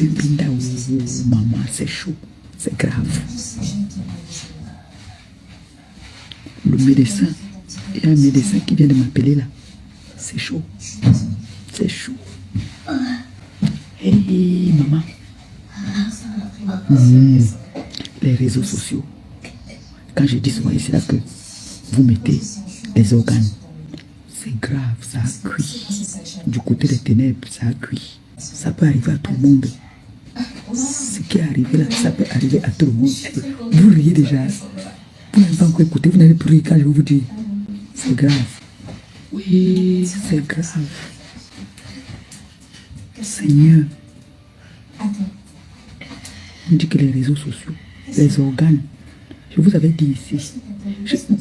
Binda, oh, maman, c'est chaud, c'est grave. Le médecin, il y a un médecin qui vient de m'appeler là. C'est chaud. C'est chaud. Hey, maman. Les réseaux sociaux. Quand je dis souvent ici là que vous mettez les organes, c'est grave, ça a cuit. Du côté des ténèbres, ça a cuit. Ça peut arriver à tout le monde. Ce qui est arrivé là, ça peut arriver à tout le monde. Vous riez déjà. Vous n'avez pas encore écouté, vous n'avez plus ri quand je vais vous dire. C'est grave. Oui, c'est grave. Seigneur. On dit que les réseaux sociaux, les organes, je vous avais dit ici,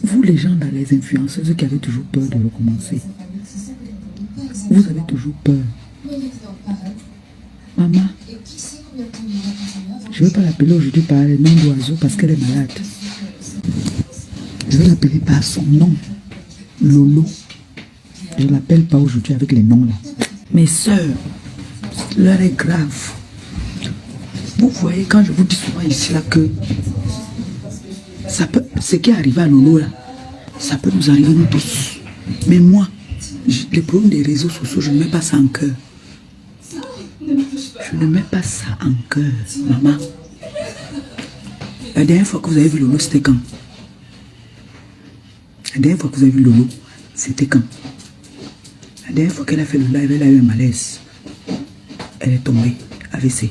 vous les gens dans les influenceuses qui avez toujours peur de recommencer, vous avez toujours peur. Maman, je ne vais pas l'appeler aujourd'hui par le nom d'oiseau parce qu'elle est malade. Je vais l'appeler par son nom, Lolo. Je ne l'appelle pas aujourd'hui avec les noms là. Mes soeurs, l'heure est grave. Vous voyez, quand je vous dis souvent ici là que ça peut, ce qui est arrivé à Lolo là, ça peut nous arriver nous tous. Mais moi, le problème des réseaux sociaux, je ne mets pas ça en cœur. Je ne mets pas ça en cœur, maman. La dernière fois que vous avez vu Lolo, c'était quand? La dernière fois que vous avez vu Lolo, c'était quand? La dernière fois qu'elle a fait le live, elle a eu un malaise. Elle est tombée, AVC.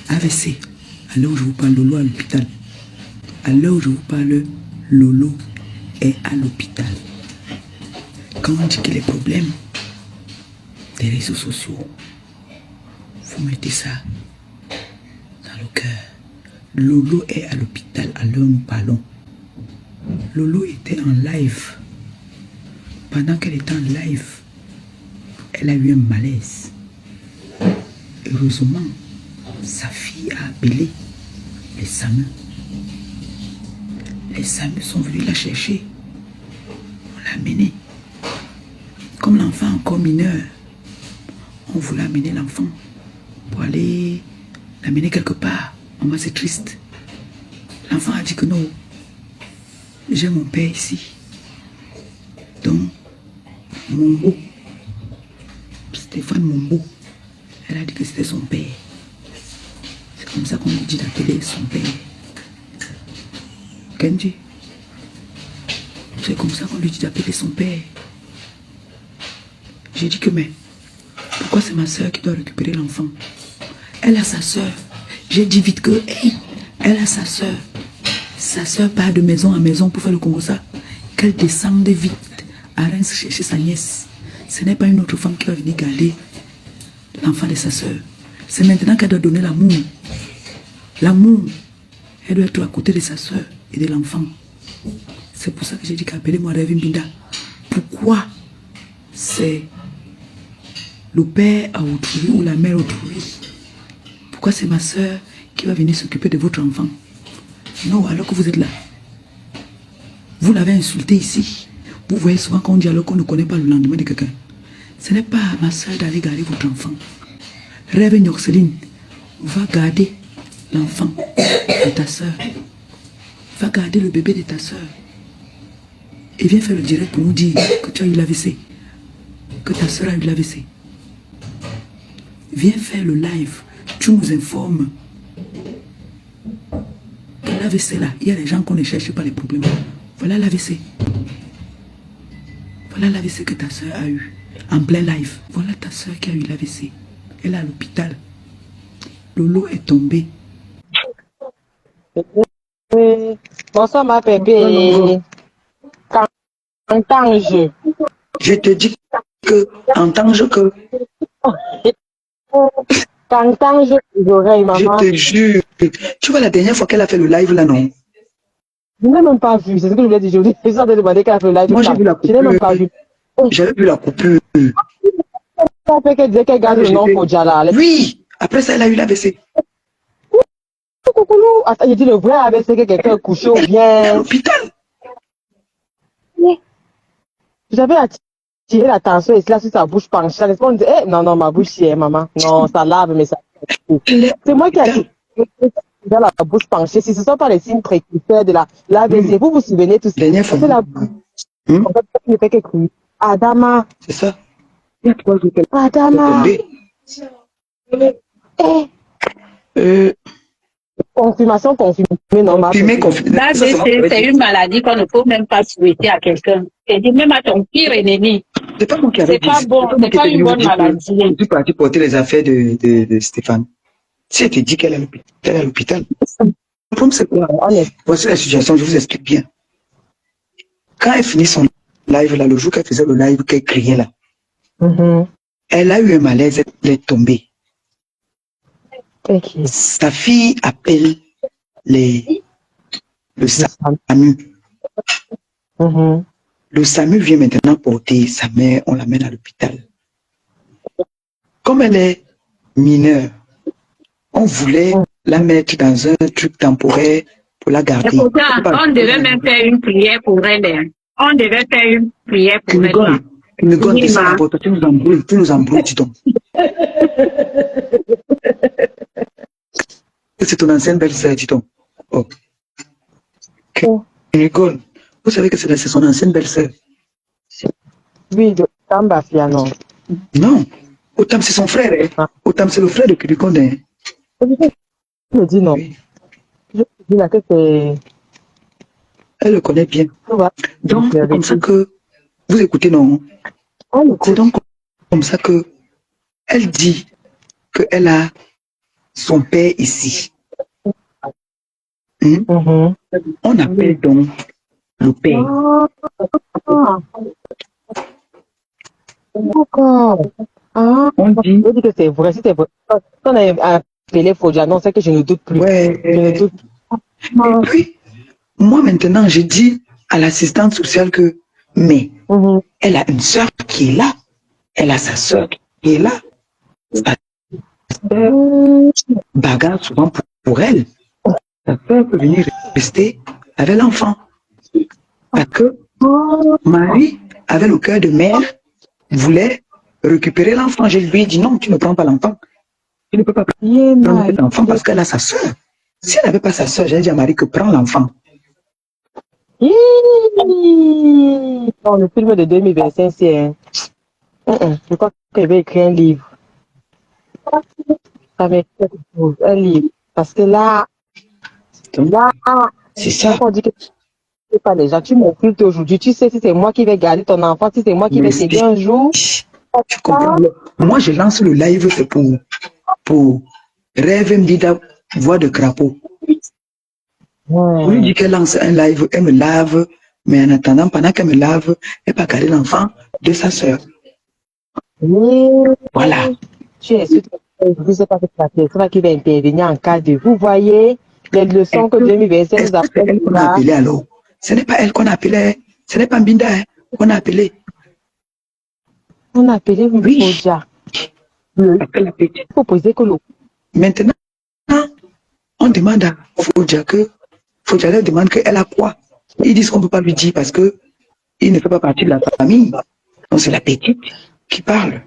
AVC. À l'heure où je vous parle, Lolo à l'hôpital. À l'heure où je vous parle, Lolo est à l'hôpital. Quand on dit que les problèmes des réseaux sociaux, vous mettez ça dans le cœur. Lolo est à l'hôpital à l'heure où nous parlons. Lolo était en live. Pendant qu'elle était en live, elle a eu un malaise. Heureusement, sa fille a appelé les SAMU. Les SAMU sont venus la chercher. On l'a amenée. Comme l'enfant encore mineur, on voulait amener l'enfant pour aller l'amener quelque part. Maman, c'est triste. L'enfant a dit que non, j'ai mon père ici. Donc, Mombo, Stéphane Mombo, elle a dit que c'était son père. C'est comme ça qu'on lui dit d'appeler son père. Kenji, c'est comme ça qu'on lui dit d'appeler son père. J'ai dit que mais, pourquoi c'est ma soeur qui doit récupérer l'enfant? Elle a sa soeur. J'ai dit vite que, hey, elle a sa soeur. Sa soeur part de maison en maison pour faire le Congo ça. Qu'elle descende vite à Reims chercher sa nièce. Ce n'est pas une autre femme qui va venir garder l'enfant de sa soeur. C'est maintenant qu'elle doit donner l'amour. L'amour, elle doit être à côté de sa soeur et de l'enfant. C'est pour ça que j'ai dit qu'appelez-moi Revin Binda. Pourquoi c'est le père à autrui ou la mère autrui? Pourquoi c'est ma soeur qui va venir s'occuper de votre enfant? Non, alors que vous êtes là. Vous l'avez insulté ici. Vous voyez souvent qu'on dit alors qu'on ne connaît pas le lendemain de quelqu'un. Ce n'est pas à ma soeur d'aller garder votre enfant. Rêve Nyoxeline, va garder l'enfant de ta soeur. Va garder le bébé de ta soeur. Et viens faire le direct pour nous dire que tu as eu l'AVC. Que ta soeur a eu l'AVC. Viens faire le live. Tu nous informes. L'AVC là, il y a des gens qu'on ne cherche pas les problèmes. Voilà l'AVC. Voilà l'AVC que ta soeur a eu. En plein live. Voilà ta soeur qui a eu l'AVC. Elle est à l'hôpital. Lolo est tombé. Bonsoir ma bébé. Cantange. Je te dis que, entends-je que... Cantange les oreilles, maman. Je te jure. Tu vois la dernière fois qu'elle a fait le live là, non? Je n'ai même pas vu. C'est ce que je voulais dire. Je voulais demander qu'elle a fait le live. Moi j'ai vu la coupure. Je n'ai même pas vu. J'avais vu la coupure. Elle disait qu'elle garde le nom pour Djala. Oui. Après ça, elle a eu l'AVC. Coucou. Attends, il dit le vrai AVC que quelqu'un a couché ou bien... À l'hôpital. J'avais tirer la tension et là sur sa bouche penchée. La on dit, non, non, ma bouche, c'est maman. Non, ça lave, mais ça. C'est moi qui ai dans la bouche penchée. Si ce ne sont pas les signes précurseurs de la VC, vous vous souvenez tous. Dernière fois. C'est la bouche. En fait, il ne fait que crier. Adama. C'est ça. Il y a 3 jours. Adama. Confirmation, non, confirmé. L'AVC, c'est une maladie qu'on ne peut même pas souhaiter à quelqu'un. C'est dit même à ton pire ennemi. C'est pas moi qui avais dit. C'est pas bon, c'est pas une bonne maladie. Je suis parti porter les affaires de Stéphane. Si elle te dit qu'elle est à l'hôpital, le problème c'est quoi? Voici la situation, je vous explique bien. Quand elle finit son live, là, le jour qu'elle faisait le live, qu'elle criait là, elle a eu un malaise, elle est tombée. Sa fille appelle le SAMU. Le SAMU vient maintenant porter sa mère, on l'amène à l'hôpital. Comme elle est mineure, on voulait la mettre dans un truc temporaire pour la garder. Et pourtant, on devait même faire une prière pour elle. On devait faire une prière pour elle. Une gomme de ça, tu nous embrouilles, dis donc. C'est ton ancienne belle-sœur, dis donc. Oh. Nicole, vous savez que c'est son ancienne belle-sœur. Oui, de Tambafia, non. Non, Otam c'est son frère. Hein. Otam c'est le frère de Kulikonde. Hein. Je me dis non. Oui. Je me dis là que c'est... Elle le connaît bien. Donc, c'est comme ça que... Vous écoutez, non? C'est donc comme ça que elle dit qu'elle a son père ici. On appelle donc le père. D'accord. On dit que c'est vrai. Si c'est vrai. On a appelé Fodja, non, c'est que je ne doute plus. Ouais. Je ne doute plus. Et puis, moi maintenant, j'ai dit à l'assistante sociale que, mais, elle a une soeur qui est là. Elle a sa soeur qui est là. Sa soeur bagarre souvent pour elle. Sa soeur peut venir rester avec l'enfant. Parce que Marie avait le cœur de mère, voulait récupérer l'enfant. Je lui ai dit non, tu ne prends pas l'enfant. Tu ne peux pas prendre l'enfant parce qu'elle a sa soeur. Si elle n'avait pas sa soeur, j'ai dit à Marie que prends l'enfant. Dans le film de 2025, c'est je crois qu'elle va écrire un livre. Ça va écrire quelque chose, un livre. Parce que là, c'est ça. On dit que tu ne sais pas les gens, tu m'occultes aujourd'hui. Tu sais si c'est moi qui vais garder ton enfant, si c'est moi qui vais t'aider un jour. Tu comprends? Moi, je lance le live, c'est pour Rêve Mbida, voix de crapaud. On lui dit qu'elle lance un live, elle me lave, mais en attendant, pendant qu'elle me lave, elle va garder l'enfant de sa soeur. Voilà. Tu es sûr que je ne sais pas la personne qui va intervenir en cas de... Vous voyez les leçons que 2025 nous appelle. On a appelé alors. Ce n'est pas elle qu'on a appelé. Ce n'est pas Mbinda qu'on a appelé. On a appelé Fodja. Il faut poser que l'eau. Maintenant, on demande à Fodja que Fodja leur demande qu'elle a quoi. Ils disent qu'on ne peut pas lui dire parce que il ne fait pas partie de la famille. Donc c'est la petite qui parle.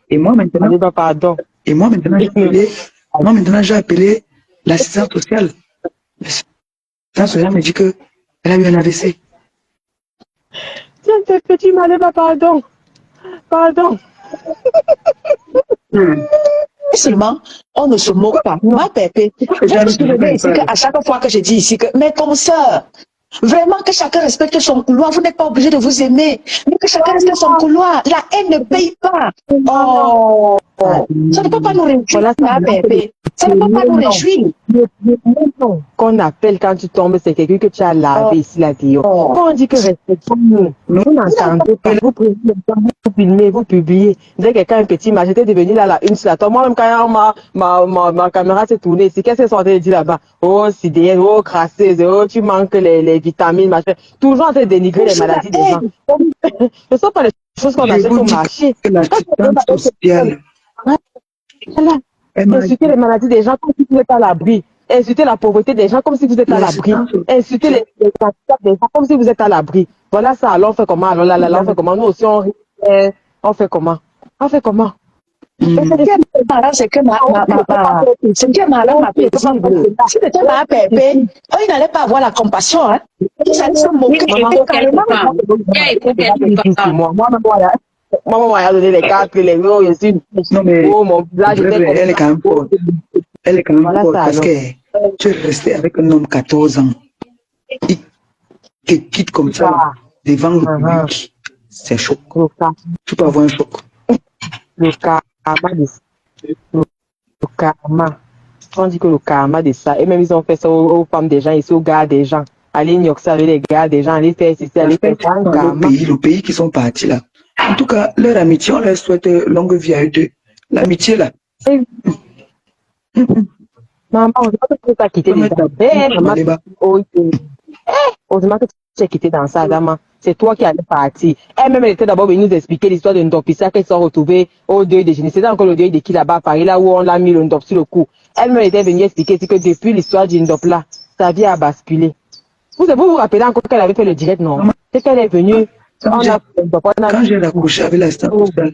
Et moi maintenant, pardon. Et moi maintenant j'ai appelé l'assistante sociale. L'assistante sociale me dit que elle a eu un AVC. Tiens, cette petite Maléba, pardon. Pardon. Seulement, on ne se moque pas. Ma pépé, vous vous souvenez ici qu'à chaque fois que je dis ici que, mais comme ça, vraiment que chacun respecte son couloir, vous n'êtes pas obligé de vous aimer, mais que chacun respecte son couloir, la haine ne paye pas. Oh, ça ne peut pas nous réjouir, ma pépé. Ça ne peut pas nous réjouir. Qu'on appelle quand tu tombes, c'est quelqu'un que tu as lavé ici, la Dio. Quand on dit que respectons-nous, vous n'entendez pas, vous prenez le temps, vous filmez, vous publiez. Dès que quelqu'un un petit match, j'étais devenu là, la une sur la tombe. Moi-même, quand ma caméra s'est tournée ici, qu'est-ce qu'elle sortait de dire là-bas? Oh, sidéenne, oh, crasseuse, oh, tu manques les vitamines, machin. Toujours en train de dénigrer les maladies des gens. Ce ne sont pas les choses qu'on achète au marché. Insulter les maladies des gens comme si vous êtes à l'abri. Insulter la pauvreté des gens comme si vous êtes à l'abri. Insulter les handicaps des gens comme si vous êtes à l'abri. Voilà ça, alors on fait comment? Alors là, on fait comment? Nous aussi, on rit. On fait comment? On fait comment? Ce qui est marrant, c'est que ce qui est marrant, ma paisible, si c'était ma pépé, il n'allait pas avoir la compassion, hein. Ça allait se moquer. Maman m'a donné les cartes, les mots, je suis. Non, mais mon village était comme elle est quand même forte. Elle est quand même Voilà forte ça, parce alors. que tu es resté avec un homme 14 ans. Il te quitte comme ça Ah. devant le public. C'est chaud. Le Tu peux avoir un choc. karma le karma. On dit que le karma de ça. Et même ils ont fait ça aux femmes des gens, ici aux gars des gens. Aller nyoxa avec les gars des gens, aller faire ceci, aller faire ça. Le pays qui sont partis là. En tout cas, leur amitié, on leur souhaite longue vie à eux deux. L'amitié là. Maman, on dirait que tu as quitté les heureusement que tu as quitté dans ça, maman. C'est toi qui allais partir. Elle-même, elle était d'abord venue nous expliquer l'histoire de Ndopissa qu'elle s'est retrouvée au deuil de Génie. C'était encore le deuil de qui là-bas à Paris, là où on l'a mis le Ndop sur le cou. Elle-même était venue expliquer que depuis l'histoire du Ndop là, sa vie a basculé. Vous vous rappelez encore qu'elle avait fait le direct, non? C'est qu'elle est venue. Quand j'ai accouché avec la star,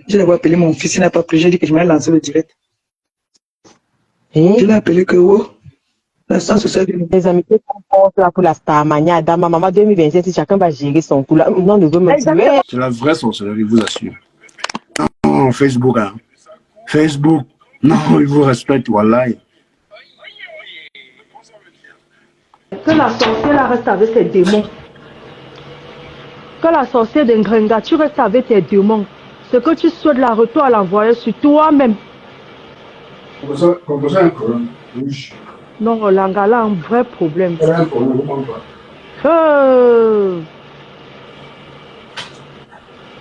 je l'avais appelé mon fils, il n'a pas pris, j'ai dit que je m'allais lancer le direct. Je l'ai appelé que la star sociale. Les amitiés sont là pour la star mania. Dans ma maman 2027, si chacun va gérer son coup là, non, ne veut me tuer. C'est la vraie sorcellerie, je vous assure. Non, Facebook, hein. Facebook, non, il vous respecte, wallahi. Que la sorcière reste avec ses démons. Que la sorcière d'Engrenga, tu restes avec tes démons. Ce que tu souhaites la retour à l'envoyer sur toi-même. Composez un problème. Oui. Non, Langala a un vrai problème. Elle a un problème, vous comprenez pas.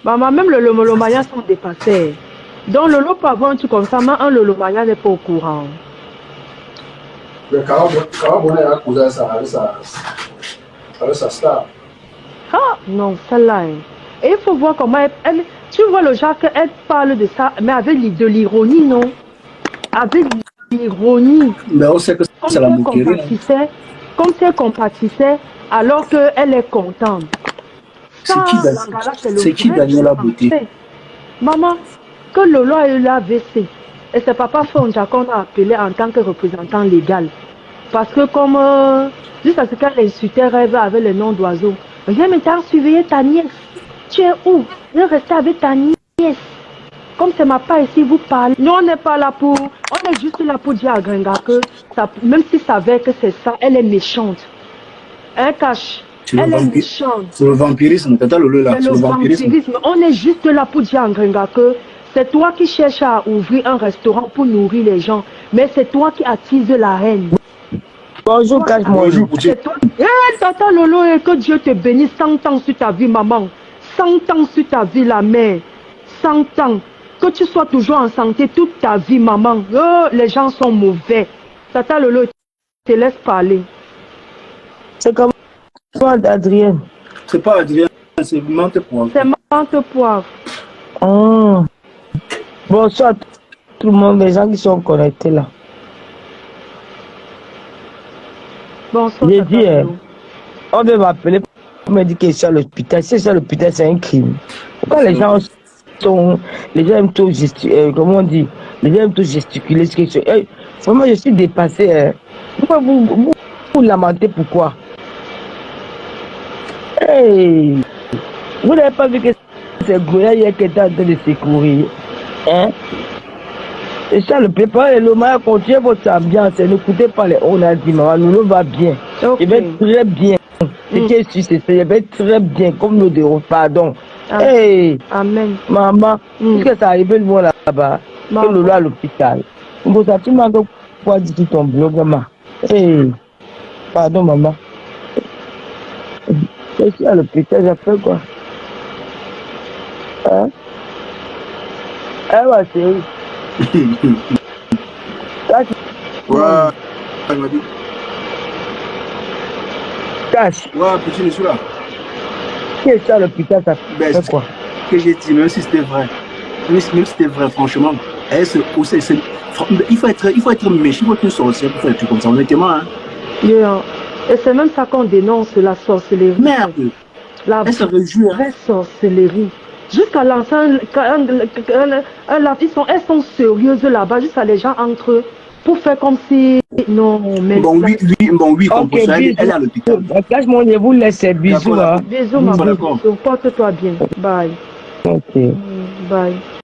Maman, même le Lomolomaya sont dépassés. Donc le lot peut avoir un truc comme ça, mais un Lomolomaya n'est pas au courant. Le Carabon a causé ça avec sa star. Ah, non, celle-là. Hein. Et il faut voir comment elle... Tu vois le genre qu'elle parle de ça, mais avec de l'ironie, non? Avec l'ironie. Mais on sait que c'est la moquerie. Comme si elle compatissait, alors qu'elle est contente. C'est qui Daniela Beauté? Maman, que Lolo a eu l'AVC, et c'est Papa Fonja qu'on a appelé en tant que représentant légal. Parce que comme, juste à ce qu'elle insultait Rêve avec le nom d'oiseau, viens maintenant surveiller ta nièce. Tu es où? Viens rester avec ta nièce. Comme c'est ma part ici, vous parlez. Nous, on n'est pas là pour... On est juste là pour dire à Gringa que, ça, même si ça savait que c'est ça, elle est méchante. Elle cache. Elle est méchante. C'est le vampirisme. Tata Lolo là. C'est le vampirisme. On est juste là pour dire à Gringa que c'est toi qui cherches à ouvrir un restaurant pour nourrir les gens. Mais c'est toi qui attises la haine. Bonjour, cache-moi. Bonjour, Tata Lolo, et que Dieu te bénisse 100 ans sur ta vie, maman. 100 ans sur ta vie, la mère. 100 ans. Que tu sois toujours en santé toute ta vie, maman. Oh, les gens sont mauvais. Tata Lolo, te laisse parler. C'est comme toi, Adrien. C'est pas Adrien, c'est Mante Poivre. C'est Mante Poivre. Bonsoir tout le monde, les gens qui sont connectés là. Bonsoir. J'ai dit, on veut m'appeler pour me dire que c'est à l'hôpital. Si c'est à l'hôpital, c'est un crime. Pourquoi les gens sont. Les gens aiment tout gesticuler. Comment on dit? Les gens aiment tout gesticuler. Vraiment, je suis dépassé. Pourquoi vous lamentez? Pourquoi? Hey! Vous n'avez pas vu que c'est Goya hier qui était en train de secourir? Hein? Et ça, le pépin et le maïs, continuez votre ambiance. N'écoutez pas les on a dit, maman, nous va bien. Okay. Je vais très bien. Je vais très bien, comme nous deux, pardon. Hey! Amen. Maman, qu'est-ce que ça arrive le monde là-bas? Que Lolo à l'hôpital. Bon, ça, tu m'as quoi dit tout ton blog, maman? Hey! Pardon, maman. Je suis à l'hôpital, j'ai fait quoi? Hein? Eh ouais, c'est ouais, elle m'a dit. Cache. Ouais, petit monsieur là. Qui est à l'hôpital, ça fait quoi? Que j'ai dit, même si c'était vrai. Même si c'était vrai, franchement. Il faut être méchant, il faut être une sorcière pour faire des trucs comme ça, honnêtement. Hein. Yeah. Et c'est même ça qu'on dénonce, la sorcellerie. Merde. La vraie sorcellerie. Jusqu'à l'ancien, elles sont sérieuses là-bas, jusqu'à les gens entre eux, pour faire comme si, non, mais... Bon, oui, comme Ok, ça, elle est à l'hôpital. Lâche-moi, je vous laisse. Bisous. D'accord, Hein. Bisous, ma d'accord. bisous. Porte-toi bien. Bye. Ok. Bye.